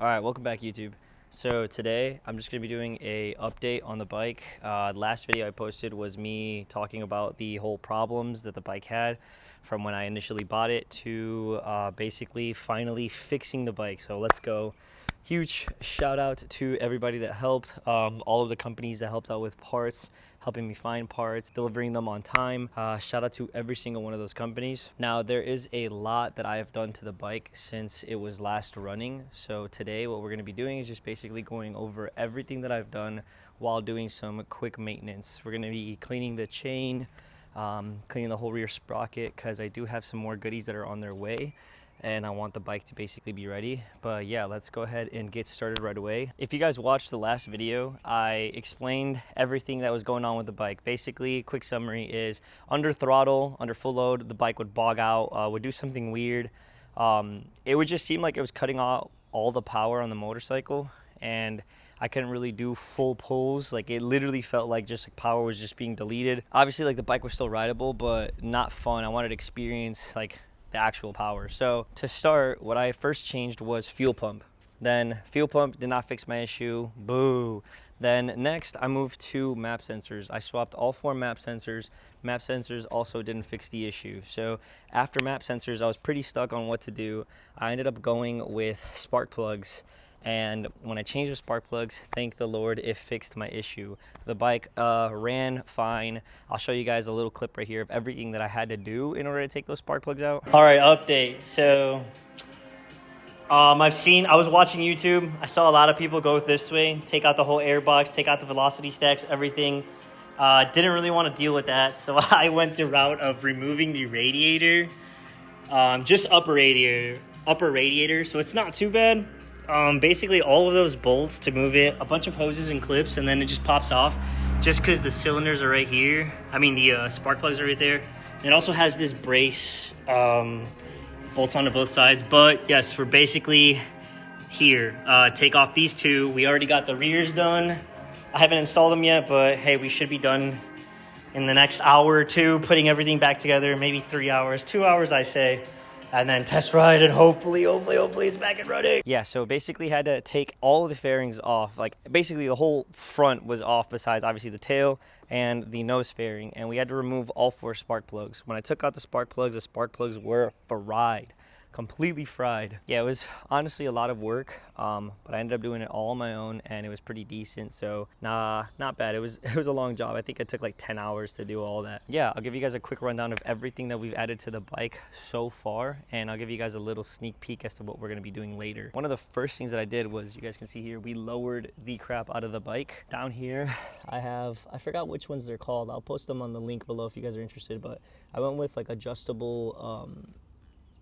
Alright, welcome back YouTube. So today I'm just going to be doing a update on the bike. The last video I posted was me talking about the whole problems that the bike had from when I initially bought it to basically finally fixing the bike. So let's go. Huge shout out to everybody that helped, all of the companies that helped out with parts, helping me find parts, delivering them on time. Shout out to every single one of those companies. Now there is a lot that I have done to the bike since it was last running. So today what we're going to be doing is just basically going over everything that I've done while doing some quick maintenance. We're going to be cleaning the chain, cleaning the whole rear sprocket, because I do have some more goodies that are on their way and I want the bike to basically be ready. But yeah, let's go ahead and get started right away. If you guys watched the last video, I explained everything that was going on with the bike. Basically, quick summary is under throttle, under full load, the bike would bog out, would do something weird. It would just seem like it was cutting out all the power on the motorcycle, and I couldn't really do full pulls. Like, it literally felt like just like power was just being deleted. Obviously, like, the bike was still rideable, but not fun. I wanted to experience like the actual power. So to start, what I first changed was fuel pump. Then fuel pump did not fix my issue. Boo. Then next I moved to map sensors. I swapped all 4 map sensors. Map sensors also didn't fix the issue. So after map sensors, I was pretty stuck on what to do. I ended up going with spark plugs. And when I changed the spark plugs, thank the Lord, it fixed my issue. The bike ran fine. I'll show you guys a little clip right here of everything that I had to do in order to take those spark plugs out. All right, update. So I was watching YouTube. I saw a lot of people go this way, take out the whole air box, take out the velocity stacks, everything. Didn't really want to deal with that, so I went the route of removing the radiator, just upper radiator. So it's not too bad. Basically all of those bolts to move it, a bunch of hoses and clips, and then it just pops off just because the cylinders are right here. I mean, the spark plugs are right there. It also has this brace, bolts onto both sides. But yes, we're basically here. Take off these 2. We already got the rears done. I haven't installed them yet, but hey, we should be done in the next hour or 2, putting everything back together. Maybe 3 hours, 2 hours, I say. And then test ride, and hopefully it's back and running. Yeah, so basically had to take all of the fairings off. Like, basically the whole front was off besides obviously the tail and the nose fairing. And we had to remove all 4 spark plugs. When I took out the spark plugs were fried. Completely fried. Yeah, it was honestly a lot of work, but I ended up doing it all on my own, and it was pretty decent. So not bad. It was a long job. I think it took like 10 hours to do all that. Yeah, I'll give you guys a quick rundown of everything that we've added to the bike so far, and I'll give you guys a little sneak peek as to what we're going to be doing later. One of the first things that I did was, you guys can see here, we lowered the crap out of the bike. Down here I forgot which ones they're called. I'll post them on the link below if you guys are interested, but I went with like adjustable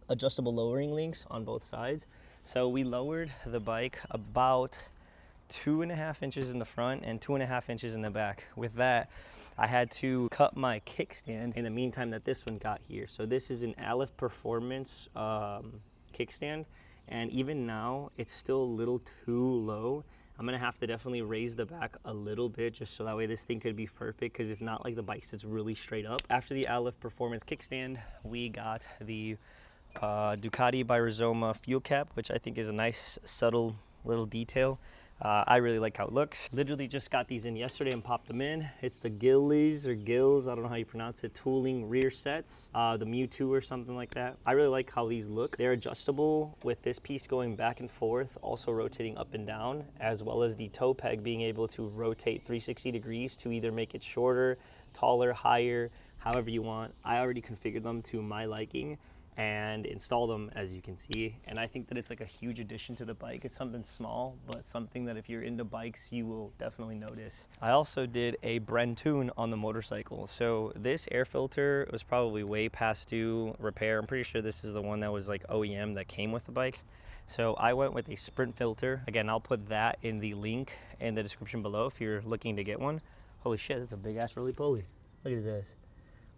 lowering links on both sides. So we lowered the bike about 2.5 inches in the front and 2.5 inches in the back. With that, I had to cut my kickstand in the meantime that this one got here. So this is an Alif Performance kickstand, and even now it's still a little too low. I'm gonna have to definitely raise the back a little bit just so that way this thing could be perfect, because if not, like, the bike sits really straight up. After the Alif Performance kickstand, we got the Ducati by Rizoma fuel cap, which I think is a nice subtle little detail. I really like how it looks. Literally just got these in yesterday and popped them in. It's the Gillies or Gills, I don't know how you pronounce it, tooling rear sets, the Mewtwo or something like that. I really like how these look. They're adjustable with this piece going back and forth, also rotating up and down, as well as the toe peg being able to rotate 360 degrees to either make it shorter, taller, higher, however you want. I already configured them to my liking and install them, as you can see, and I think that it's like a huge addition to the bike. It's something small, but something that if you're into bikes, you will definitely notice. I also did a Bren tune on the motorcycle. So this air filter was probably way past due repair. I'm pretty sure this is the one that was like OEM that came with the bike. So I went with a Sprint filter. Again, I'll put that in the link in the description below if you're looking to get one. Holy shit, that's a big ass roly-poly. Look at his ass.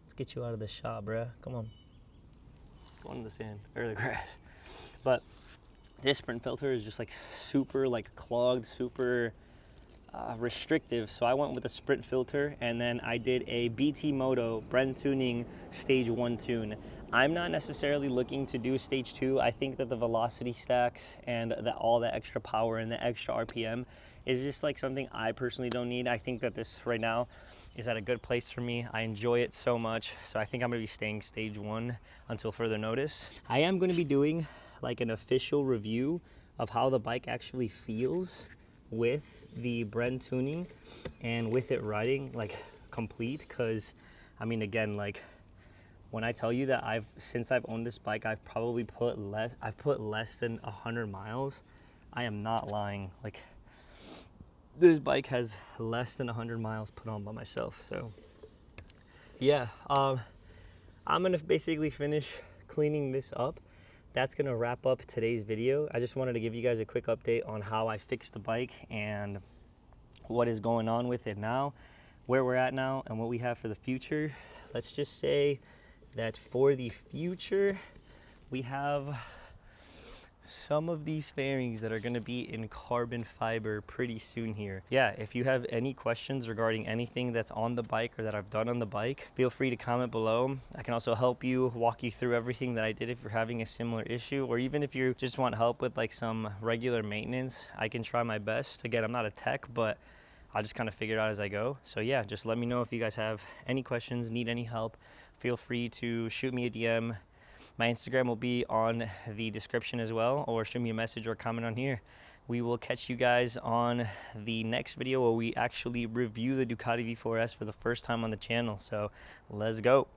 Let's get you out of the shop, bruh. Come on. Go into the sand or the grass. But this Sprint filter is just like super like clogged, super restrictive, so I went with a sprint filter, and then I did a BT Moto Brent Tuning stage 1 tune. I'm not necessarily looking to do stage 2. I think that the velocity stacks and all the extra power and the extra RPM is just like something I personally don't need. I think that this right now is at a good place for me. I enjoy it so much, so I think I'm gonna be staying stage 1 until further notice. I am gonna be doing like an official review of how the bike actually feels with the Brent tuning and with it riding like complete, because I mean, again, like when I tell you that since I've owned this bike, I've probably put less than 100 miles. I am not lying. Like, this bike has less than 100 miles put on by myself. So yeah, I'm gonna basically finish cleaning this up. That's gonna wrap up today's video. I just wanted to give you guys a quick update on how I fixed the bike and what is going on with it now, where we're at now, and what we have for the future. Let's just say that for the future, we have some of these fairings that are going to be in carbon fiber pretty soon here. Yeah, if you have any questions regarding anything that's on the bike or that I've done on the bike, feel free to comment below. I can also help you, walk you through everything that I did if you're having a similar issue, or even if you just want help with like some regular maintenance, I can try my best. Again, I'm not a tech, but I'll just kind of figure it out as I go. So yeah, just let me know if you guys have any questions, need any help. Feel free to shoot me a DM. My Instagram will be on the description as well, or shoot me a message or comment on here. We will catch you guys on the next video where we actually review the Ducati V4S for the first time on the channel. So let's go.